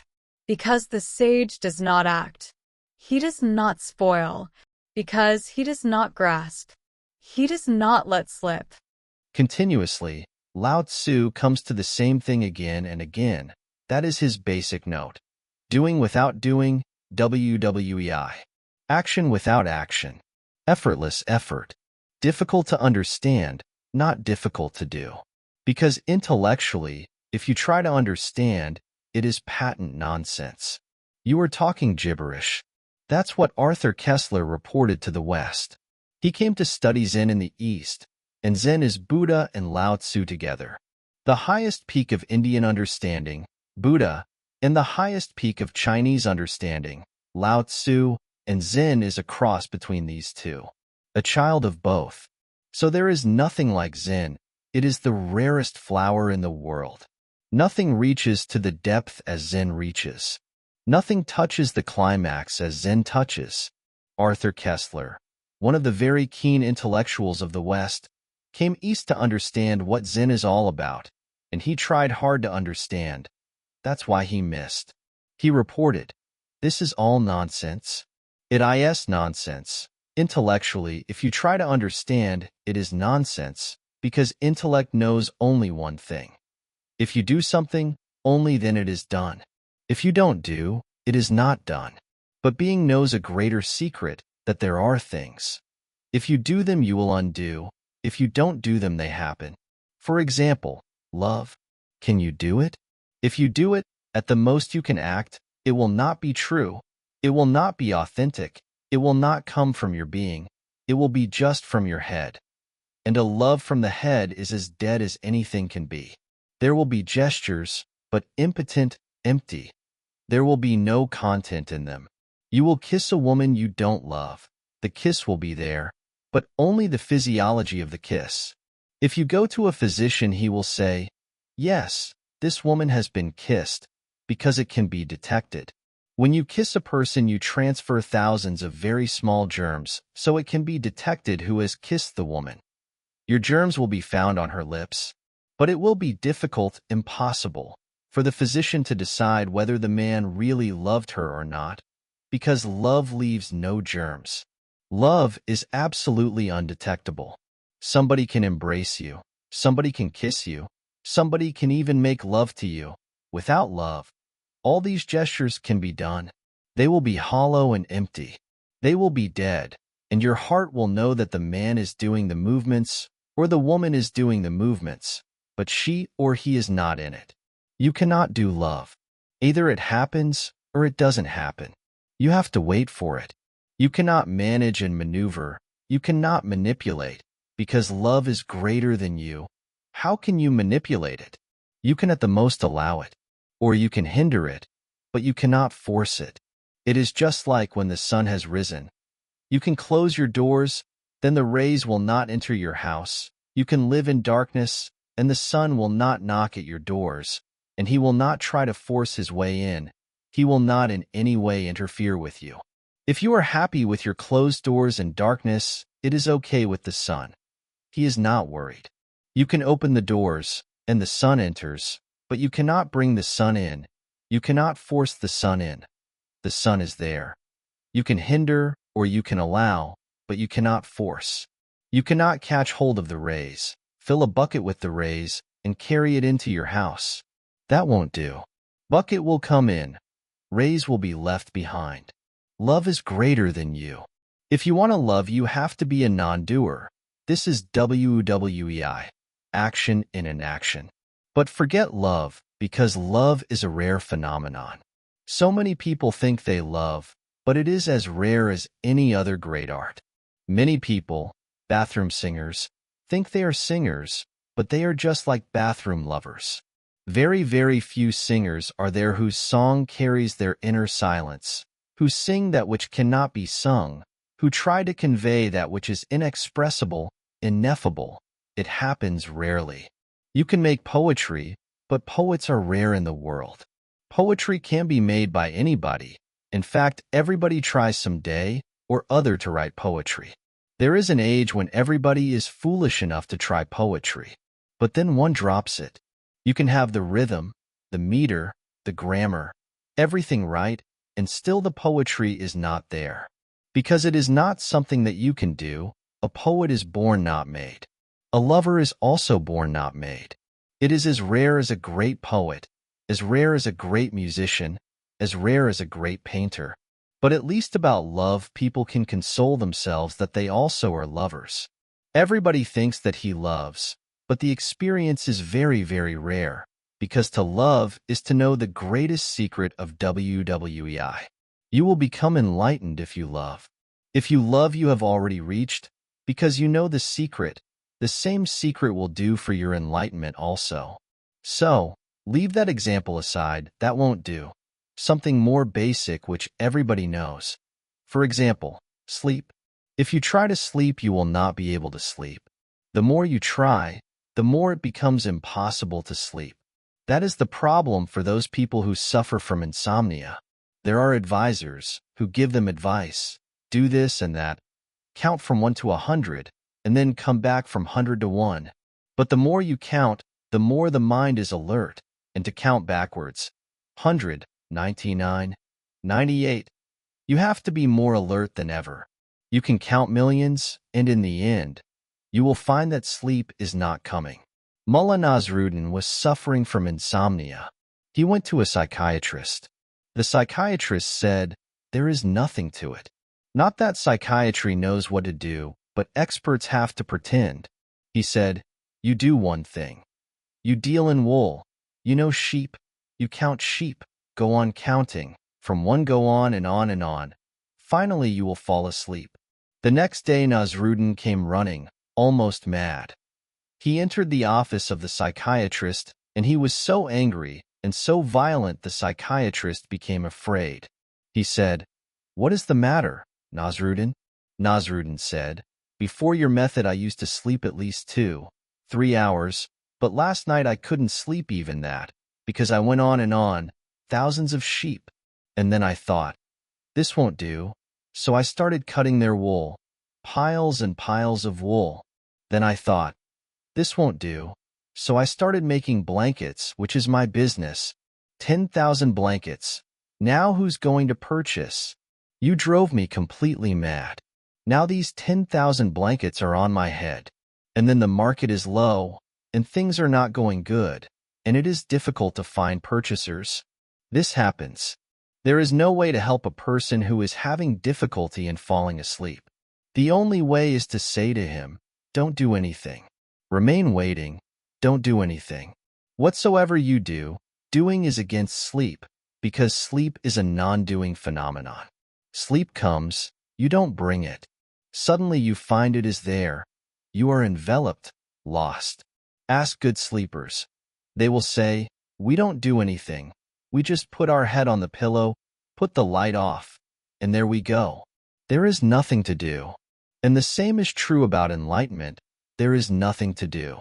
Because the sage does not act, he does not spoil. Because he does not grasp, he does not let slip. Continuously, Lao Tzu comes to the same thing again and again. That is his basic note. Doing without doing, WWEI. Action without action. Effortless effort. Difficult to understand, not difficult to do. Because intellectually, if you try to understand, it is patent nonsense. You are talking gibberish. That's what Arthur Koestler reported to the West. He came to study Zen in the East, and Zen is Buddha and Lao Tzu together. The highest peak of Indian understanding, Buddha, and the highest peak of Chinese understanding, Lao Tzu, and Zen is a cross between these two, a child of both. So there is nothing like Zen. It is the rarest flower in the world. Nothing reaches to the depth as Zen reaches. Nothing touches the climax as Zen touches. Arthur Koestler, one of the very keen intellectuals of the West, came east to understand what Zen is all about, and he tried hard to understand. That's why he missed. He reported, "This is all nonsense. It is nonsense. Intellectually, if you try to understand, it is nonsense, because intellect knows only one thing. If you do something, only then it is done. If you don't do, it is not done. But being knows a greater secret, that there are things. If you do them, you will undo. If you don't do them, they happen. For example, love. Can you do it? If you do it, at the most you can act, it will not be true. It will not be authentic. It will not come from your being. It will be just from your head. And a love from the head is as dead as anything can be. There will be gestures, but impotent, empty. There will be no content in them. You will kiss a woman you don't love. The kiss will be there, but only the physiology of the kiss. If you go to a physician, he will say, "Yes, this woman has been kissed," because it can be detected. When you kiss a person, you transfer thousands of very small germs, so it can be detected who has kissed the woman. Your germs will be found on her lips, but it will be difficult, impossible, for the physician to decide whether the man really loved her or not, because love leaves no germs. Love is absolutely undetectable. Somebody can embrace you, somebody can kiss you, somebody can even make love to you. Without love, all these gestures can be done. They will be hollow and empty. They will be dead, and your heart will know that the man is doing the movements or the woman is doing the movements, but she or he is not in it. You cannot do love. Either it happens or it doesn't happen. You have to wait for it. You cannot manage and maneuver. You cannot manipulate, because love is greater than you. How can you manipulate it? You can at the most allow it, or you can hinder it, but you cannot force it. It is just like when the sun has risen. You can close your doors, then the rays will not enter your house. You can live in darkness, and the sun will not knock at your doors, and he will not try to force his way in. He will not in any way interfere with you. If you are happy with your closed doors and darkness, it is okay with the sun. He is not worried. You can open the doors, and the sun enters, but you cannot bring the sun in. You cannot force the sun in. The sun is there. You can hinder or you can allow, but you cannot force. You cannot catch hold of the rays, fill a bucket with the rays, and carry it into your house. That won't do. Bucket will come in. Rays will be left behind. Love is greater than you. If you want to love, you have to be a non-doer. This is WWEI, action in inaction. But forget love, because love is a rare phenomenon. So many people think they love, but it is as rare as any other great art. Many people, bathroom singers, think they are singers, but they are just like bathroom lovers. Very, very few singers are there whose song carries their inner silence, who sing that which cannot be sung, who try to convey that which is inexpressible, ineffable. It happens rarely. You can make poetry, but poets are rare in the world. Poetry can be made by anybody. In fact, everybody tries some day or other to write poetry. There is an age when everybody is foolish enough to try poetry, but then one drops it. You can have the rhythm, the meter, the grammar, everything right, and still the poetry is not there. Because it is not something that you can do. A poet is born, not made. A lover is also born, not made. It is as rare as a great poet, as rare as a great musician, as rare as a great painter. But at least about love, people can console themselves that they also are lovers. Everybody thinks that he loves, but the experience is very, very rare, because to love is to know the greatest secret of WWEI. You will become enlightened if you love. If you love, you have already reached, because you know the secret. The same secret will do for your enlightenment also. So, leave that example aside, that won't do. Something more basic which everybody knows. For example, sleep. If you try to sleep, you will not be able to sleep. The more you try, the more it becomes impossible to sleep. That is the problem for those people who suffer from insomnia. There are advisors who give them advice, do this and that, count from 1 to 100, and then come back from 100 to 1. But the more you count, the more the mind is alert, and to count backwards, 100, 99, 98. You have to be more alert than ever. You can count millions, and in the end, you will find that sleep is not coming. Mullah Nasruddin was suffering from insomnia. He went to a psychiatrist. The psychiatrist said, there is nothing to it. Not that psychiatry knows what to do, but experts have to pretend. He said, you do one thing. You deal in wool. You know sheep. You count sheep. Go on counting. From one go on and on and on. Finally, you will fall asleep. The next day, Nasruddin came running, almost mad. He entered the office of the psychiatrist, and he was so angry and so violent the psychiatrist became afraid. He said, what is the matter, Nasruddin? Nasruddin said, before your method I used to sleep at least 2-3 hours, but last night I couldn't sleep even that, because I went on, thousands of sheep. And then I thought, this won't do, so I started cutting their wool, piles and piles of wool. Then I thought, this won't do, so I started making blankets, which is my business. 10,000 blankets. Now who's going to purchase? You drove me completely mad. Now these 10,000 blankets are on my head. And then the market is low, and things are not going good, and it is difficult to find purchasers. This happens. There is no way to help a person who is having difficulty in falling asleep. The only way is to say to him, don't do anything. Remain waiting. Don't do anything. Whatsoever you do, doing is against sleep, because sleep is a non-doing phenomenon. Sleep comes, you don't bring it. Suddenly you find it is there. You are enveloped, lost. Ask good sleepers. They will say, we don't do anything. We just put our head on the pillow, put the light off, and there we go. There is nothing to do. And the same is true about enlightenment. There is nothing to do.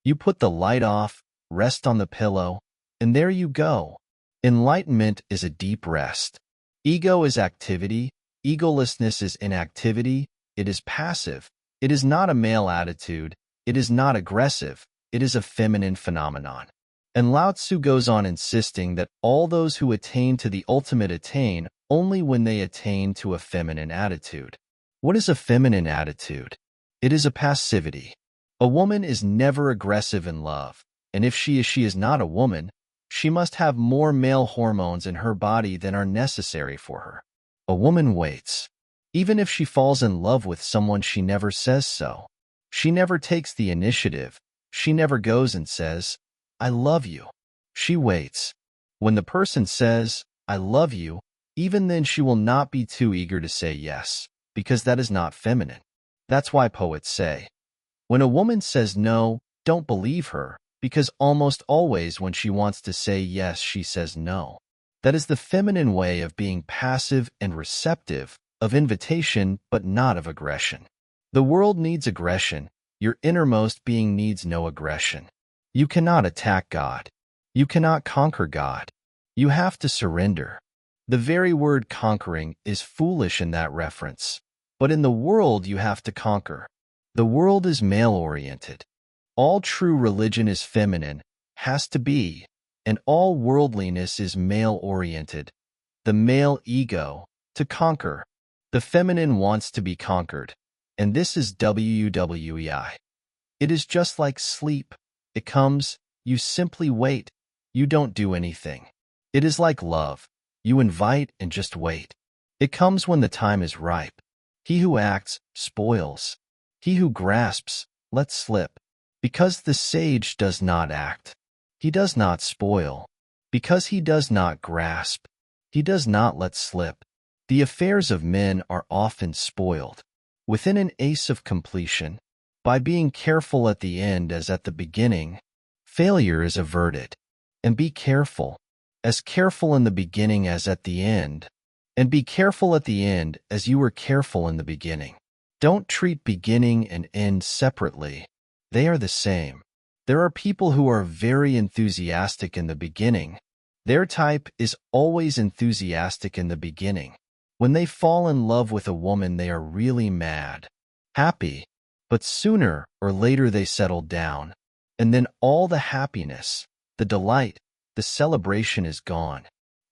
You put the light off, rest on the pillow, and there you go. Enlightenment is a deep rest. Ego is activity, Egolessness is inactivity, it is passive. It is not a male attitude, it is not aggressive, it is a feminine phenomenon. And Lao Tzu goes on insisting that all those who attain to the ultimate attain only when they attain to a feminine attitude. What is a feminine attitude? It is a passivity. A woman is never aggressive in love, and if she is not a woman, she must have more male hormones in her body than are necessary for her. A woman waits. Even if she falls in love with someone, she never says so. She never takes the initiative. She never goes and says, "I love you." She waits. When the person says, "I love you," even then she will not be too eager to say yes, because that is not feminine. That's why poets say, when a woman says no, don't believe her, because almost always when she wants to say yes, she says no. That is the feminine way of being passive and receptive, of invitation but not of aggression. The world needs aggression. Your innermost being needs no aggression. You cannot attack God. You cannot conquer God. You have to surrender. The very word conquering is foolish in that reference. But in the world you have to conquer. The world is male-oriented. All true religion is feminine, has to be, and all worldliness is male-oriented. The male ego, to conquer. The feminine wants to be conquered. And this is WWEI. It is just like sleep. It comes, you simply wait. You don't do anything. It is like love. You invite and just wait. It comes when the time is ripe. He who acts, spoils. He who grasps, lets slip. Because the sage does not act, he does not spoil. Because he does not grasp, he does not let slip. The affairs of men are often spoiled. Within an ace of completion, by being careful at the end as at the beginning, failure is averted. And be careful, as careful in the beginning as at the end, and be careful at the end as you were careful in the beginning. Don't treat beginning and end separately. They are the same. There are people who are very enthusiastic in the beginning. Their type is always enthusiastic in the beginning. When they fall in love with a woman, they are really mad, happy, but sooner or later they settle down, and then all the happiness, the delight, the celebration is gone.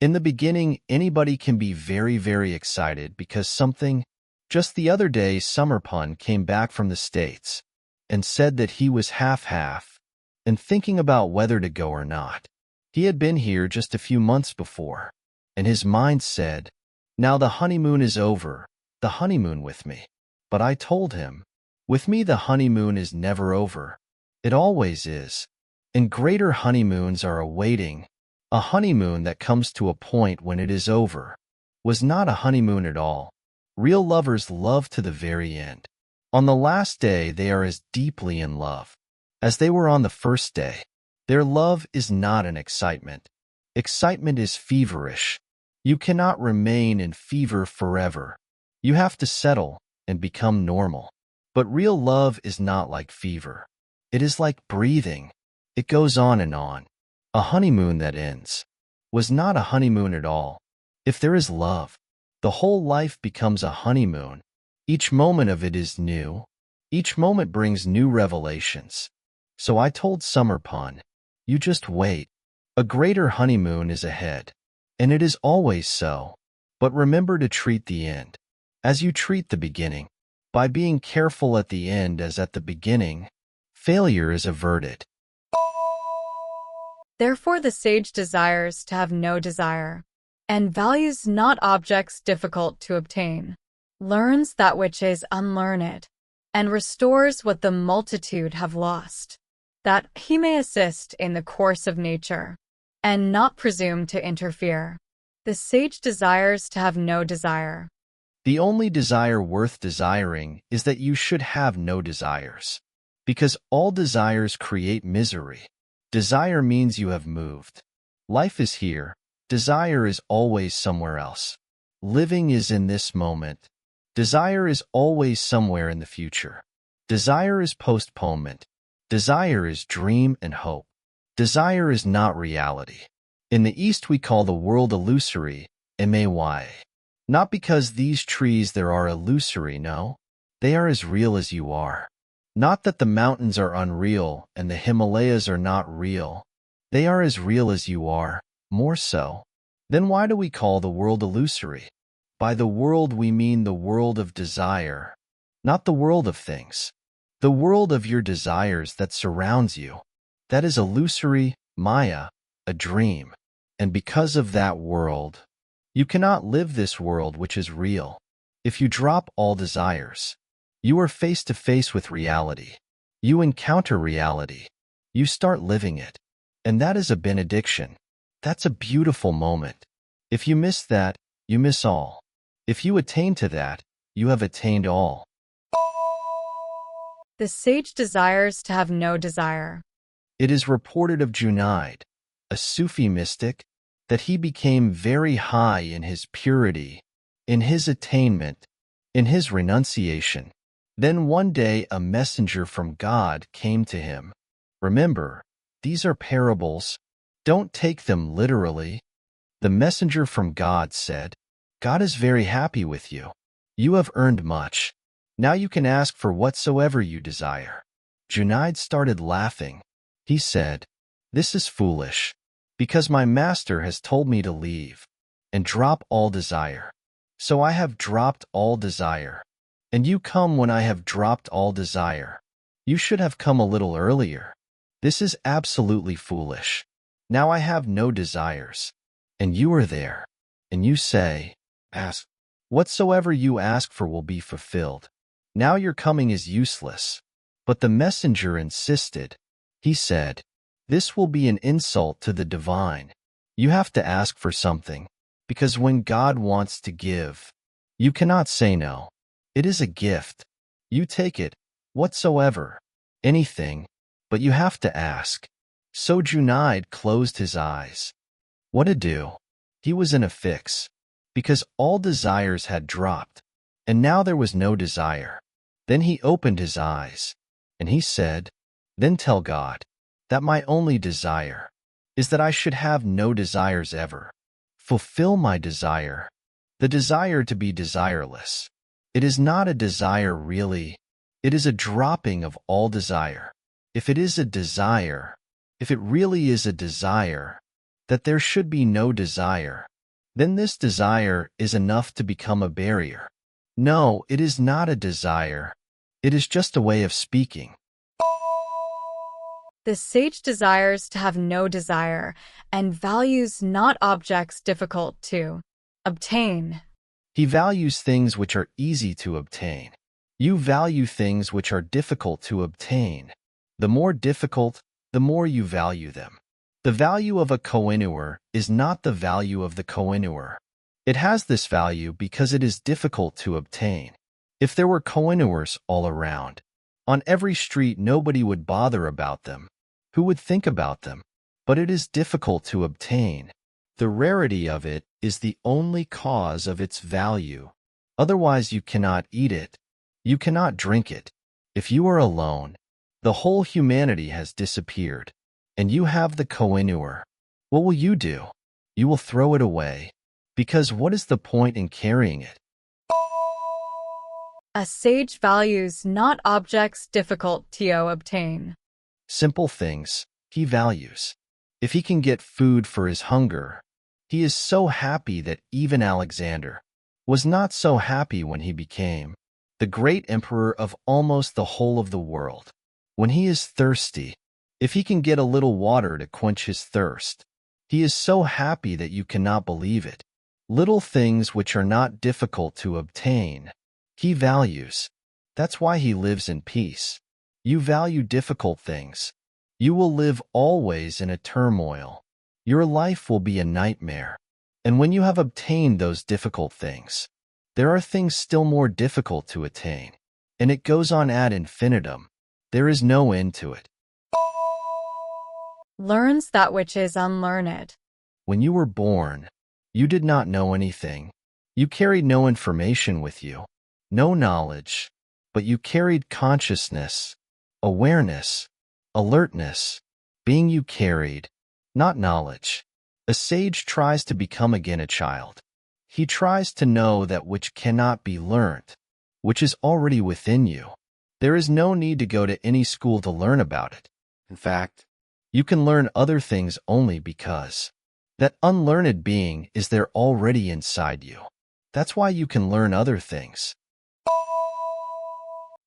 In the beginning, anybody can be very, very excited because something. Just the other day, Samarpan came back from the States and said that he was half-half and thinking about whether to go or not. He had been here just a few months before, and his mind said, "Now the honeymoon is over, the honeymoon with me." But I told him, with me the honeymoon is never over. It always is. And greater honeymoons are awaiting. A honeymoon that comes to a point when it is over was not a honeymoon at all. Real lovers love to the very end. On the last day, they are as deeply in love as they were on the first day. Their love is not an excitement. Excitement is feverish. You cannot remain in fever forever. You have to settle and become normal. But real love is not like fever. It is like breathing. It goes on and on. A honeymoon that ends was not a honeymoon at all. If there is love, the whole life becomes a honeymoon. Each moment of it is new. Each moment brings new revelations. So I told Samarpan, you just wait. A greater honeymoon is ahead. And it is always so. But remember to treat the end as you treat the beginning. By being careful at the end as at the beginning, failure is averted. Therefore the sage desires to have no desire, and values not objects difficult to obtain, learns that which is unlearned, and restores what the multitude have lost, that he may assist in the course of nature, and not presume to interfere. The sage desires to have no desire. The only desire worth desiring is that you should have no desires, because all desires create misery. Desire means you have moved. Life is here. Desire is always somewhere else. Living is in this moment. Desire is always somewhere in the future. Desire is postponement. Desire is dream and hope. Desire is not reality. In the East we call the world illusory, may. Not because these trees there are illusory, no. They are as real as you are. Not that the mountains are unreal and the Himalayas are not real. They are as real as you are, more so. Then why do we call the world illusory? By the world we mean the world of desire, not the world of things. The world of your desires that surrounds you. That is illusory, Maya, a dream. And because of that world, you cannot live this world which is real. If you drop all desires, you are face to face with reality. You encounter reality. You start living it. And that is a benediction. That's a beautiful moment. If you miss that, you miss all. If you attain to that, you have attained all. The sage desires to have no desire. It is reported of Junaid, a Sufi mystic, that he became very high in his purity, in his attainment, in his renunciation. Then one day a messenger from God came to him. Remember, these are parables. Don't take them literally. The messenger from God said, God is very happy with you. You have earned much. Now you can ask for whatsoever you desire. Junaid started laughing. He said, this is foolish, because my master has told me to leave and drop all desire. So I have dropped all desire. And you come when I have dropped all desire. You should have come a little earlier. This is absolutely foolish. Now I have no desires. And you are there. And you say, ask. Whatsoever you ask for will be fulfilled. Now your coming is useless. But the messenger insisted. He said, this will be an insult to the divine. You have to ask for something, because when God wants to give, you cannot say no. It is a gift. You take it, whatsoever, anything, but you have to ask. So Junaid closed his eyes. What to do? He was in a fix, because all desires had dropped, and now there was no desire. Then he opened his eyes, and he said, then tell God that my only desire is that I should have no desires ever. Fulfill my desire, the desire to be desireless. It is not a desire really. It is a dropping of all desire. If it is a desire, if it really is a desire, that there should be no desire, then this desire is enough to become a barrier. No, it is not a desire. It is just a way of speaking. The sage desires to have no desire and values not objects difficult to obtain. He values things which are easy to obtain. You value things which are difficult to obtain. The more difficult, the more you value them. The value of a Kohinoor is not the value of the Kohinoor. It has this value because it is difficult to obtain. If there were Kohinoors all around, on every street nobody would bother about them. Who would think about them? But it is difficult to obtain. The rarity of it is the only cause of its value. Otherwise you cannot eat it. You cannot drink it. If you are alone, the whole humanity has disappeared, and you have the Kohinoor. What will you do? You will throw it away. Because what is the point in carrying it? A sage values not objects difficult to obtain. Simple things he values. If he can get food for his hunger, he is so happy that even Alexander was not so happy when he became the great emperor of almost the whole of the world. When he is thirsty, if he can get a little water to quench his thirst, he is so happy that you cannot believe it. Little things which are not difficult to obtain, he values. That's why he lives in peace. You value difficult things. You will live always in a turmoil. Your life will be a nightmare. And when you have obtained those difficult things, there are things still more difficult to attain. And it goes on ad infinitum. There is no end to it. Learns that which is unlearned. When you were born, you did not know anything. You carried no information with you, no knowledge, but you carried consciousness, awareness, alertness, being you carried, not knowledge. A sage tries to become again a child. He tries to know that which cannot be learned, which is already within you. There is no need to go to any school to learn about it. In fact, you can learn other things only because that unlearned being is there already inside you. That's why you can learn other things.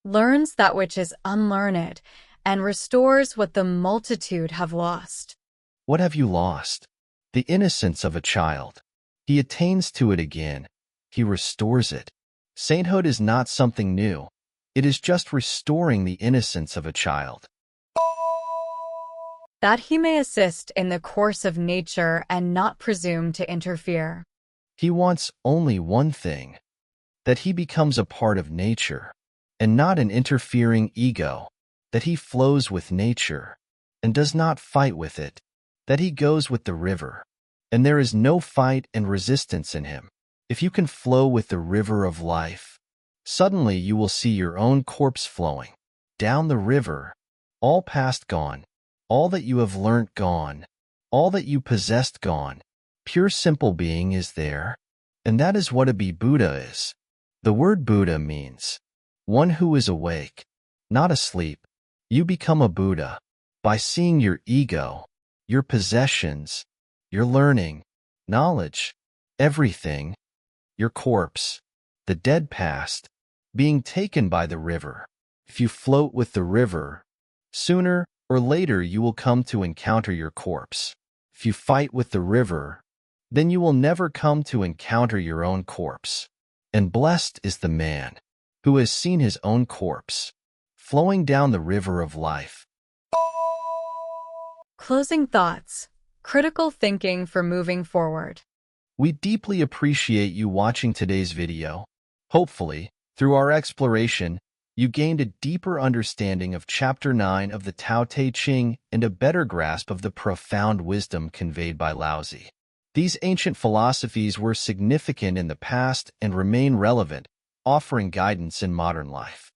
Learns that which is unlearned, and restores what the multitude have lost. What have you lost? The innocence of a child. He attains to it again. He restores it. Sainthood is not something new. It is just restoring the innocence of a child. That he may assist in the course of nature and not presume to interfere. He wants only one thing, that he becomes a part of nature, and not an interfering ego, that he flows with nature, and does not fight with it, that he goes with the river, and there is no fight and resistance in him. If you can flow with the river of life, suddenly you will see your own corpse flowing down the river, all past gone, all that you have learnt gone, all that you possessed gone. Pure simple being is there, and that is what a Buddha is. The word Buddha means one who is awake, not asleep. You become a Buddha by seeing your ego, your possessions, your learning, knowledge, everything, your corpse, the dead past, being taken by the river. If you float with the river, sooner or later you will come to encounter your corpse. If you fight with the river, then you will never come to encounter your own corpse. And blessed is the man who has seen his own corpse flowing down the river of life. Closing thoughts. Critical thinking for moving forward. We deeply appreciate you watching today's video. Hopefully, through our exploration, you gained a deeper understanding of Chapter 9 of the Tao Te Ching and a better grasp of the profound wisdom conveyed by Lao Tzu. These ancient philosophies were significant in the past and remain relevant, offering guidance in modern life.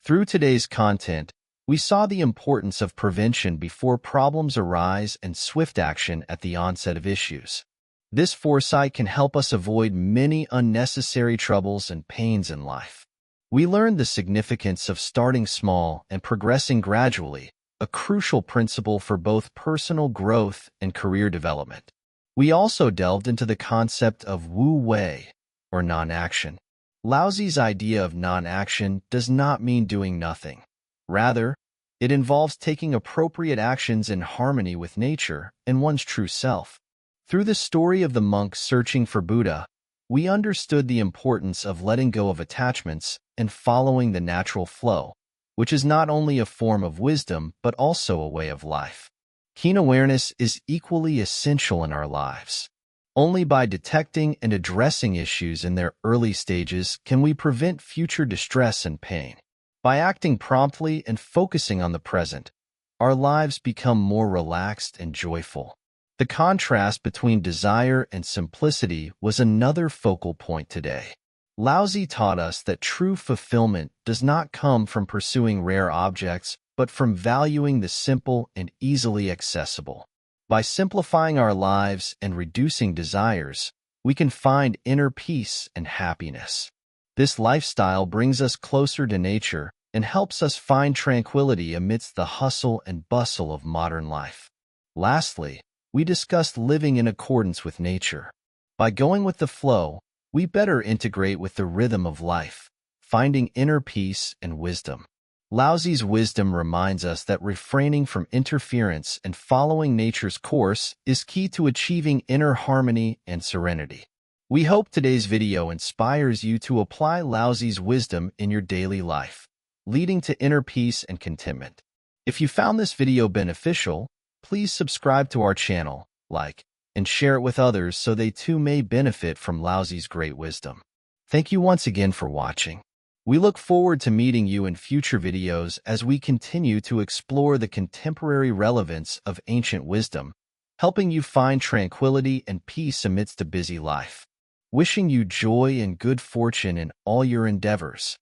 Through today's content, we saw the importance of prevention before problems arise and swift action at the onset of issues. This foresight can help us avoid many unnecessary troubles and pains in life. We learned the significance of starting small and progressing gradually, a crucial principle for both personal growth and career development. We also delved into the concept of Wu Wei, or non-action. Lao Tzu's idea of non-action does not mean doing nothing. Rather, it involves taking appropriate actions in harmony with nature and one's true self. Through the story of the monk searching for Buddha, we understood the importance of letting go of attachments and following the natural flow, which is not only a form of wisdom but also a way of life. Keen awareness is equally essential in our lives. Only by detecting and addressing issues in their early stages can we prevent future distress and pain. By acting promptly and focusing on the present, our lives become more relaxed and joyful. The contrast between desire and simplicity was another focal point today. Lao Tzu taught us that true fulfillment does not come from pursuing rare objects, but from valuing the simple and easily accessible. By simplifying our lives and reducing desires, we can find inner peace and happiness. This lifestyle brings us closer to nature and helps us find tranquility amidst the hustle and bustle of modern life. Lastly, we discussed living in accordance with nature. By going with the flow, we better integrate with the rhythm of life, finding inner peace and wisdom. Lao Tzu's wisdom reminds us that refraining from interference and following nature's course is key to achieving inner harmony and serenity. We hope today's video inspires you to apply Lao Tzu's wisdom in your daily life, leading to inner peace and contentment. If you found this video beneficial, please subscribe to our channel, like, and share it with others so they too may benefit from Lao Tzu's great wisdom. Thank you once again for watching. We look forward to meeting you in future videos as we continue to explore the contemporary relevance of ancient wisdom, helping you find tranquility and peace amidst a busy life. Wishing you joy and good fortune in all your endeavors.